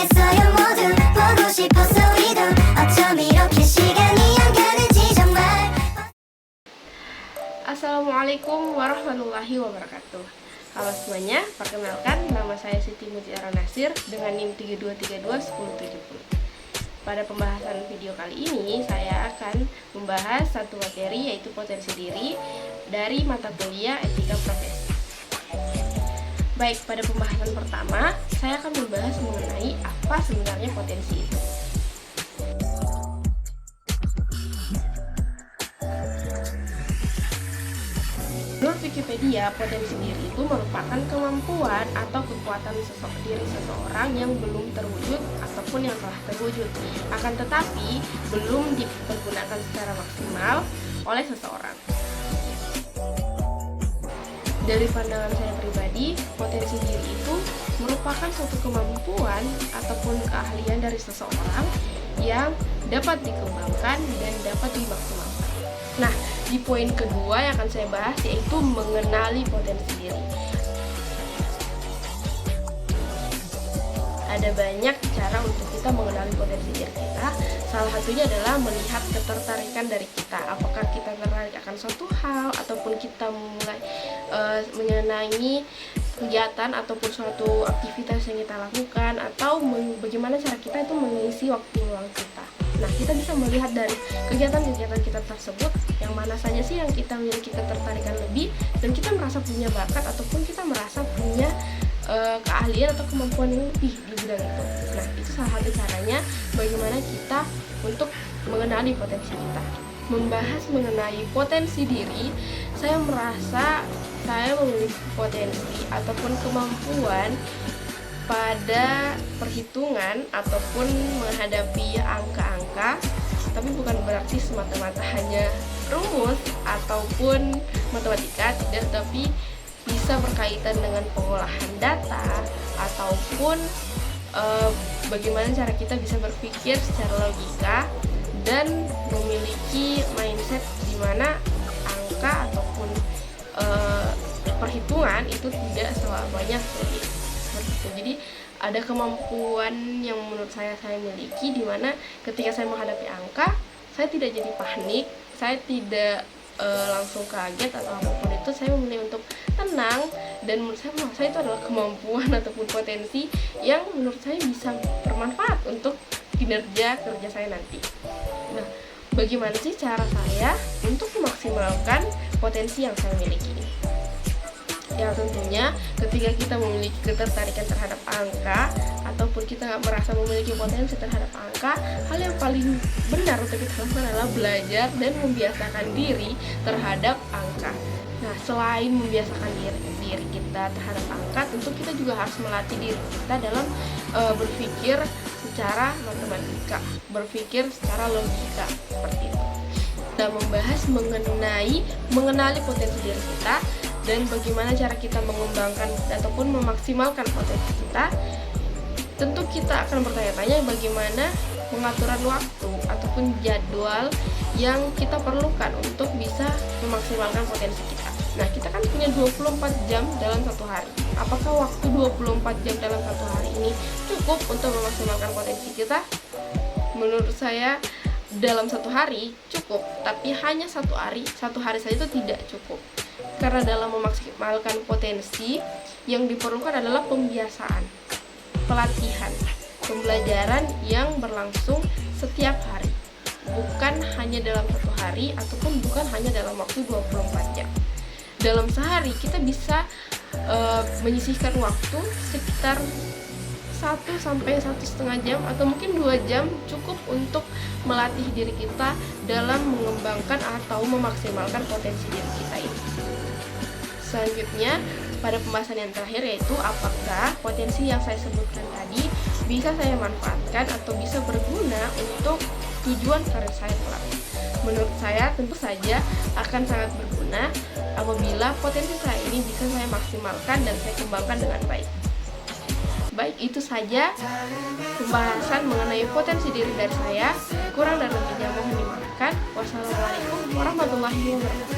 모르겠어요 모두 보고 싶었어 우리도 어쩜 이렇게 시간이 안 가는지 정말. Assalamualaikum warahmatullahi wabarakatuh. Halo semuanya, perkenalkan nama saya Siti Mutiara Nasir dengan NIM 32321070. Pada pembahasan video kali ini saya akan membahas satu materi yaitu potensi diri dari mata kuliah etika profesi. Baik, pada pembahasan pertama saya akan membahas mengenai apa sebenarnya potensi itu. Menurut Wikipedia, potensi diri itu merupakan kemampuan atau kekuatan diri seseorang yang belum terwujud ataupun yang telah terwujud, akan tetapi belum dipergunakan secara maksimal oleh seseorang. Dari pandangan saya pribadi, potensi diri itu merupakan suatu kemampuan ataupun keahlian dari seseorang yang dapat dikembangkan dan dapat dimaksimalkan. Nah, di poin kedua yang akan saya bahas yaitu mengenali potensi diri. Ada banyak cara untuk kita mengenali potensi diri kita. Salah satunya adalah melihat ketertarikan dari kita. Apakah kita tertarik akan suatu hal ataupun kita mulai menyenangi kegiatan ataupun suatu aktivitas yang kita lakukan, atau bagaimana cara kita itu mengisi waktu luang kita. Nah, kita bisa melihat dari kegiatan-kegiatan kita tersebut yang mana saja sih yang kita memiliki ketertarikan lebih dan kita merasa punya bakat ataupun kita merasa punya keahlian atau kemampuan yang lebih di bidang itu. Nah, itu salah satu caranya bagaimana kita untuk mengenali potensi kita. Membahas mengenai potensi diri, saya merasa saya memiliki potensi ataupun kemampuan pada perhitungan ataupun menghadapi angka-angka, tapi bukan berarti semata-mata hanya rumus ataupun matematika, tidak, tapi bisa berkaitan dengan pengolahan data ataupun bagaimana cara kita bisa berpikir secara logika dan memiliki mindset di mana angka ataupun perhitungan itu tidak selamanya sulit. Jadi ada kemampuan yang menurut saya miliki, di mana ketika saya menghadapi angka, saya tidak jadi panik, saya tidak langsung kaget atau apapun itu. Saya memilih untuk tenang, dan menurut saya itu adalah kemampuan ataupun potensi yang menurut saya bisa bermanfaat untuk kinerja kerja saya nanti. Nah, bagaimana sih cara saya untuk memaksimalkan potensi yang saya miliki ini? Ya, tentunya ketika kita memiliki ketertarikan terhadap angka ataupun kita nggak merasa memiliki potensi terhadap angka, hal yang paling benar untuk kita lakukan adalah belajar dan membiasakan diri terhadap angka. Nah, selain membiasakan diri kita terhadap angka, tentu kita juga harus melatih diri kita dalam berpikir secara matematika, berpikir secara logika, seperti itu. Kita membahas mengenali potensi diri kita dan bagaimana cara kita mengembangkan ataupun memaksimalkan potensi kita. Tentu kita akan bertanya-tanya bagaimana pengaturan waktu ataupun jadwal yang kita perlukan untuk bisa memaksimalkan potensi kita. Nah, kita kan punya 24 jam dalam satu hari. Apakah waktu 24 jam dalam satu hari ini cukup untuk memaksimalkan potensi kita? Menurut saya dalam satu hari cukup, tapi hanya satu hari saja itu tidak cukup. Karena dalam memaksimalkan potensi yang diperlukan adalah pembiasaan, pelatihan, pembelajaran yang berlangsung setiap hari, bukan hanya dalam satu hari ataupun bukan hanya dalam waktu 24 jam. Dalam sehari kita bisa menyisihkan waktu sekitar 1-1,5 jam atau mungkin 2 jam cukup untuk melatih diri kita dalam mengembangkan atau memaksimalkan potensi diri kita ini. Selanjutnya, pada pembahasan yang terakhir yaitu apakah potensi yang saya sebutkan tadi bisa saya manfaatkan atau bisa berguna untuk tujuan karir saya kelak. Menurut saya tentu saja akan sangat berguna apabila potensi saya ini bisa saya maksimalkan dan saya kembangkan dengan baik. Baik, itu saja pembahasan mengenai potensi diri dari saya. Kurang dan lebihnya mohon dimaafkan. Wassalamualaikum warahmatullahi wabarakatuh.